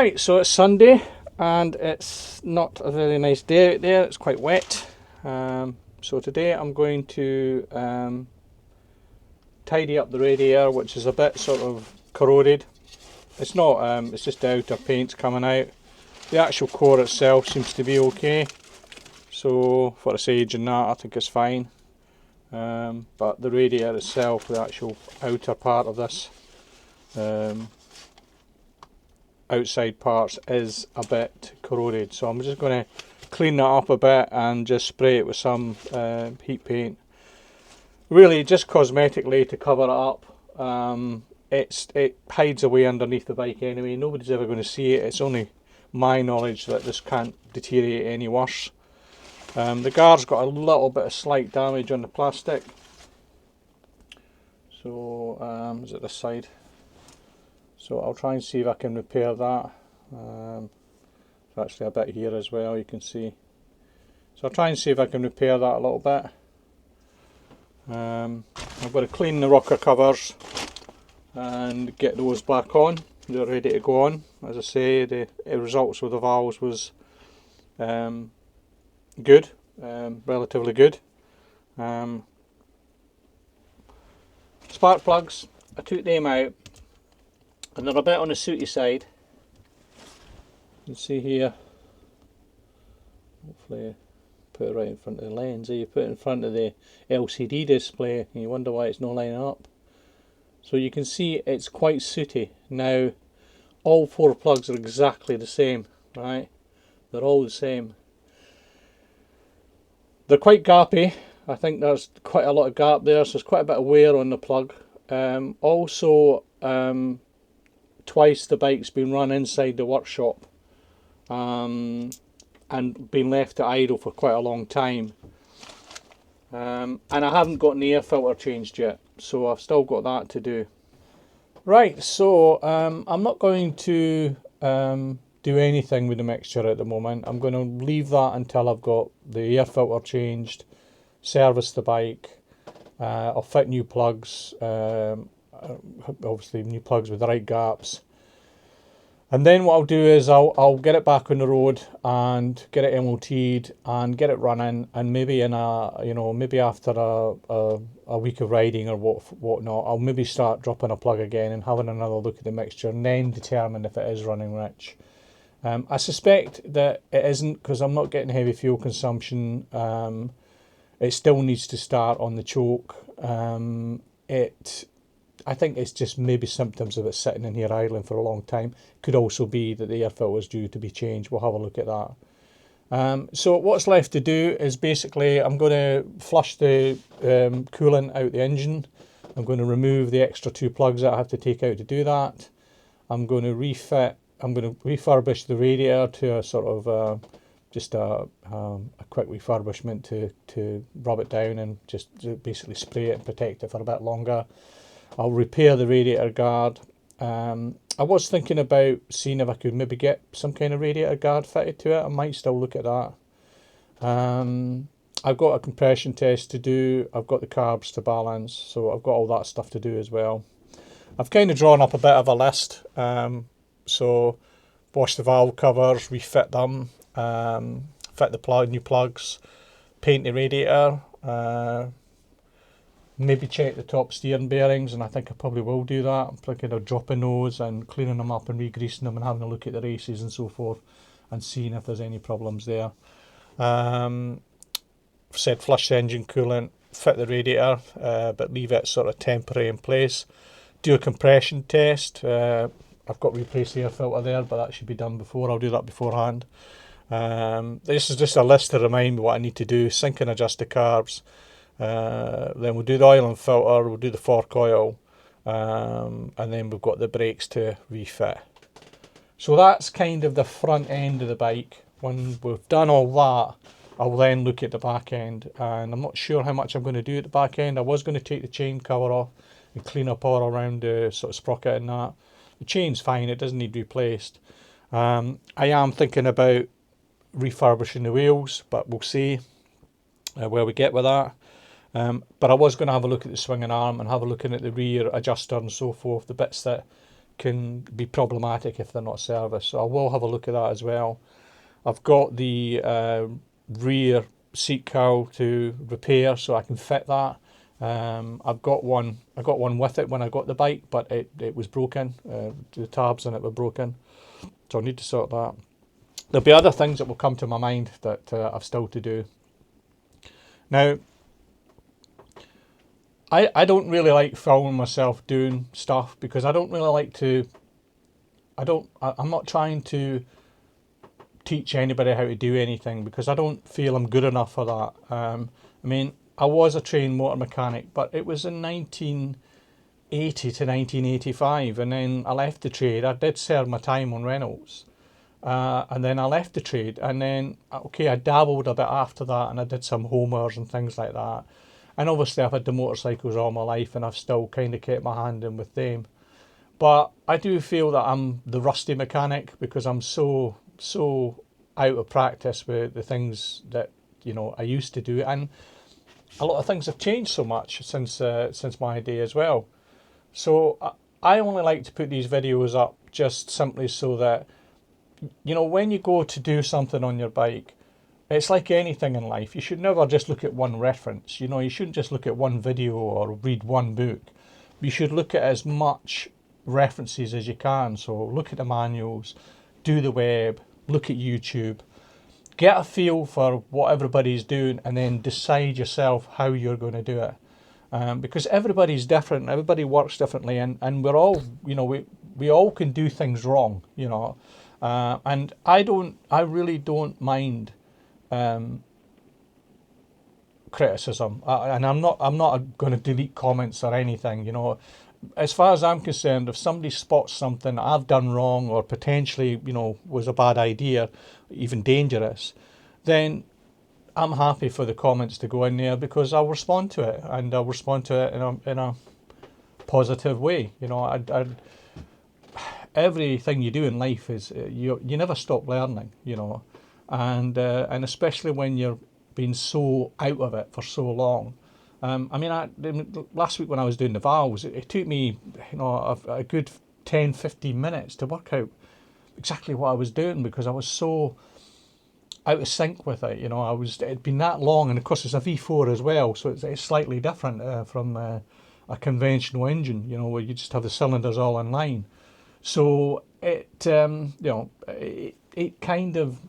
Right, so it's Sunday and it's not a very nice day out there, it's quite wet. So today I'm going to tidy up the radiator, which is a bit sort of corroded. It's not, it's just the outer paint's coming out. The actual core itself seems to be okay. So for its age and that, I think it's fine. But the radiator itself, the actual outer part of this, outside parts is a bit corroded, so I'm just going to clean that up a bit and just spray it with some heat paint, really just cosmetically to cover it up. It hides away underneath the bike anyway, nobody's ever going to see it. It's only my knowledge that this can't deteriorate any worse. The guard's got a little bit of slight damage on the plastic, so is it this side? So I'll try and see if I can repair that. There's actually a bit here as well, you can see. So I'll try and see if I can repair that a little bit. I've got to clean the rocker covers and get those back on. They're ready to go on. As I say, the results with the valves was good, relatively good. Spark plugs, I took them out. And they're a bit on the sooty side. You can see here, hopefully put it right in front of the lens. You put it in front of the LCD display and you wonder why it's not lining up. So you can see it's quite sooty. Now all four plugs are exactly the same, right? They're all the same. They're quite gappy. I think there's quite a lot of gap there, so there's quite a bit of wear on the plug. Also, twice the bike's been run inside the workshop and been left to idle for quite a long time, and I haven't gotten the air filter changed yet, so I've still got that to do. Right, so I'm not going to do anything with the mixture at the moment. I'm going to leave that until I've got the air filter changed, service the bike. I'll fit new plugs, obviously new plugs with the right gaps, and then what I'll do is I'll get it back on the road and get it MOT'd and get it running, and maybe in maybe after a week of riding or whatnot, I'll maybe start dropping a plug again and having another look at the mixture and then determine if it is running rich. I suspect that it isn't, because I'm not getting heavy fuel consumption. It still needs to start on the choke. I think it's just maybe symptoms of it sitting in here idling for a long time. Could also be that the air filter is due to be changed. We'll have a look at that. So what's left to do is basically I'm going to flush the coolant out the engine. I'm going to remove the extra two plugs that I have to take out to do that. I'm going to refurbish the radiator to a sort of just a quick refurbishment to rub it down and just basically spray it and protect it for a bit longer. I'll repair the radiator guard. I was thinking about seeing if I could maybe get some kind of radiator guard fitted to it. I might still look at that. I've got a compression test to do. I've got the carbs to balance, so I've got all that stuff to do as well. I've kind of drawn up a bit of a list. So wash the valve covers, refit them, fit the new plugs, paint the radiator, maybe check the top steering bearings, and I think I probably will do that. I'm thinking of dropping those and cleaning them up and re-greasing them and having a look at the races and so forth and seeing if there's any problems there. Said flush the engine coolant, fit the radiator, but leave it sort of temporary in place. Do a compression test. I've got to replace the air filter there, but that should be done before. I'll do that beforehand. This is just a list to remind me what I need to do. Sync and adjust the carbs. Then we'll do the oil and filter, we'll do the fork oil, and then we've got the brakes to refit. So that's kind of the front end of the bike. When we've done all that, I'll then look at the back end, and I'm not sure how much I'm going to do at the back end. I was going to take the chain cover off and clean up all around the sort of sprocket and that. The chain's fine, it doesn't need replaced. I am thinking about refurbishing the wheels, but we'll see where we get with that. But I was going to have a look at the swinging arm and have a look at the rear adjuster and so forth, the bits that can be problematic if they're not serviced. So I will have a look at that as well. I've got the rear seat cowl to repair, so I can fit that. I got one with it when I got the bike, but it was broken. The tabs on it were broken, so I need to sort that. There'll be other things that will come to my mind that I've still to do. Now, I don't really like filming myself doing stuff because I don't really like to. I'm not trying to teach anybody how to do anything because I don't feel I'm good enough for that. I mean, I was a trained motor mechanic, but it was in 1980 to 1985, and then I left the trade. I did serve my time on Reynolds, and then I left the trade, and then I dabbled a bit after that, and I did some homers and things like that. And obviously I've had the motorcycles all my life, and I've still kind of kept my hand in with them. But I do feel that I'm the rusty mechanic because I'm so out of practice with the things that I used to do, and a lot of things have changed so much since my day as well. So I only like to put these videos up just simply so that when you go to do something on your bike, it's like anything in life. You should never just look at one reference. You shouldn't just look at one video or read one book. You should look at as much references as you can. So look at the manuals, do the web, look at YouTube, get a feel for what everybody's doing, and then decide yourself how you're going to do it. Because everybody's different, everybody works differently, and we're all, we all can do things wrong, and I really don't mind criticism, and I'm not going to delete comments or anything. As far as I'm concerned, if somebody spots something I've done wrong or potentially was a bad idea, even dangerous, then I'm happy for the comments to go in there because I'll respond to it, and I'll respond to it in a positive way. Everything you do in life is you never stop learning, and especially when you're being so out of it for so long. Last week when I was doing the valves, it took me a good 10-15 minutes to work out exactly what I was doing because I was so out of sync with it. It'd been that long, and of course it's a V4 as well, so it's slightly different from a conventional engine, where you just have the cylinders all in line. So it kind of,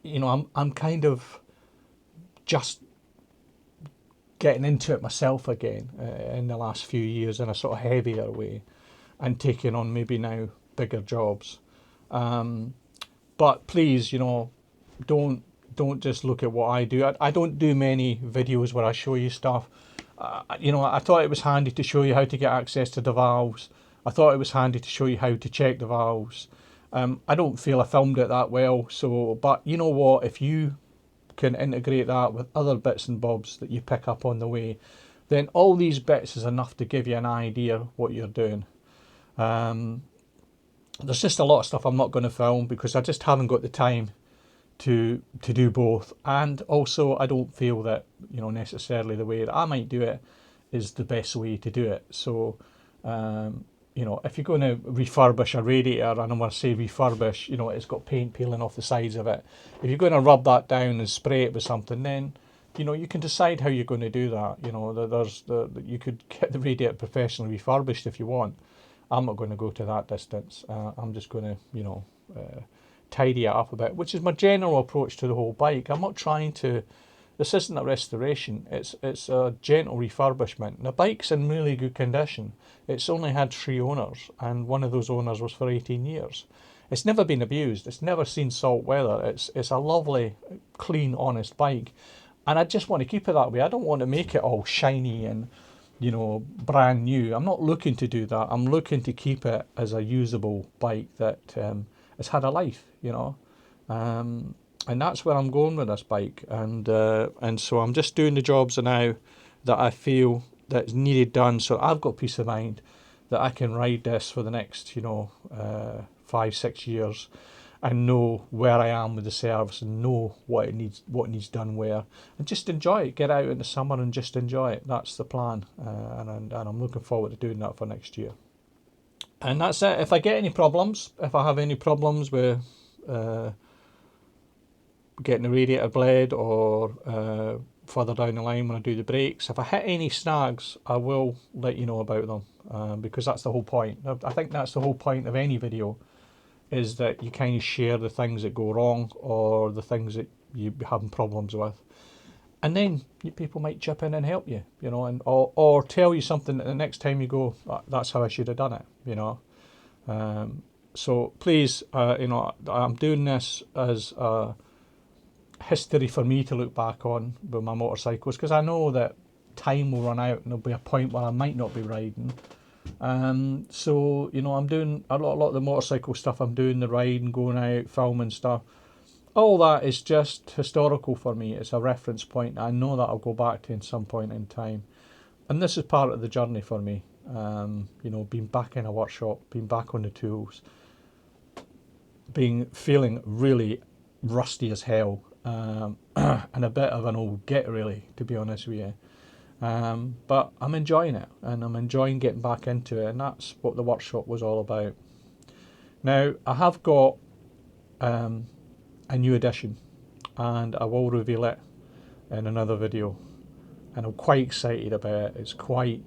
I'm kind of just getting into it myself again in the last few years in a sort of heavier way, and taking on maybe now bigger jobs. But please, don't just look at what I do. I don't do many videos where I show you stuff. I thought it was handy to show you how to get access to the valves. I thought it was handy to show you how to check the valves. I don't feel I filmed it that well, but you know what, if you can integrate that with other bits and bobs that you pick up on the way, then all these bits is enough to give you an idea what you're doing. There's just a lot of stuff I'm not going to film because I just haven't got the time to do both, and also I don't feel that necessarily the way that I might do it is the best way to do it. So if you're going to refurbish a radiator, and when I say refurbish, it's got paint peeling off the sides of it. If you're going to rub that down and spray it with something, then you can decide how you're going to do that. You could get the radiator professionally refurbished if you want. I'm not going to go to that distance. I'm just going to tidy it up a bit, which is my general approach to the whole bike. I'm not trying to. This isn't a restoration. It's a gentle refurbishment. The bike's in really good condition. It's only had 3 owners, and one of those owners was for 18 years. It's never been abused. It's never seen salt weather. It's a lovely, clean, honest bike, and I just want to keep it that way. I don't want to make it all shiny and brand new. I'm not looking to do that. I'm looking to keep it as a usable bike that has had a life. And that's where I'm going with this bike, and so I'm just doing the jobs now that I feel that's needed done, so I've got peace of mind that I can ride this for the next 5-6 years and know where I am with the service and know what needs done where, and just enjoy it. Get out in the summer and just enjoy it. That's the plan, and I'm looking forward to doing that for next year. And that's it. If I get any problems, if I have any problems with getting the radiator bled, or further down the line when I do the brakes, if I hit any snags, I will let you know about them, because that's the whole point. I think that's the whole point of any video, is that you kind of share the things that go wrong or the things that you're having problems with. And then people might chip in and help you, you know, and or tell you something that the next time you go, that's how I should have done it, you know. So please, you know, I'm doing this as a history for me to look back on with my motorcycles, because I know that time will run out and there'll be a point where I might not be riding. So, you know, I'm doing a lot of the motorcycle stuff. I'm doing the riding, going out, filming stuff. All that is just historical for me. It's a reference point. I know that I'll go back to in some point in time. And this is part of the journey for me. You know, being back in a workshop, being back on the tools, feeling really rusty as hell, and a bit of an old git, really, to be honest with you. But I'm enjoying it, and I'm enjoying getting back into it, and that's what the workshop was all about. Now, I have got a new addition, and I will reveal it in another video, and I'm quite excited about it. It's quite,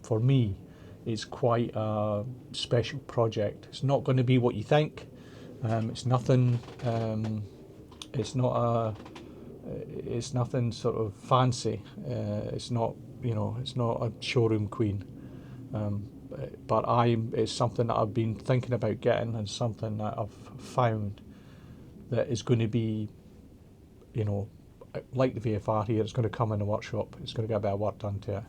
for me, it's quite a special project. It's not going to be what you think. It's nothing. It's nothing sort of fancy. It's not, you know, it's not a showroom queen. But it's something that I've been thinking about getting, and something that I've found that is going to be, you know, like the VFR here. It's going to come in the workshop. It's going to get a bit of work done to it,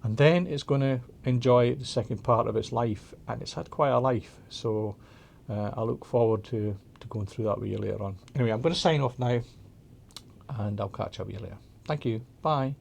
and then it's going to enjoy the second part of its life, and it's had quite a life. So I look forward to going through that with you later on. Anyway, I'm going to sign off now, and I'll catch up with you later. Thank you. Bye.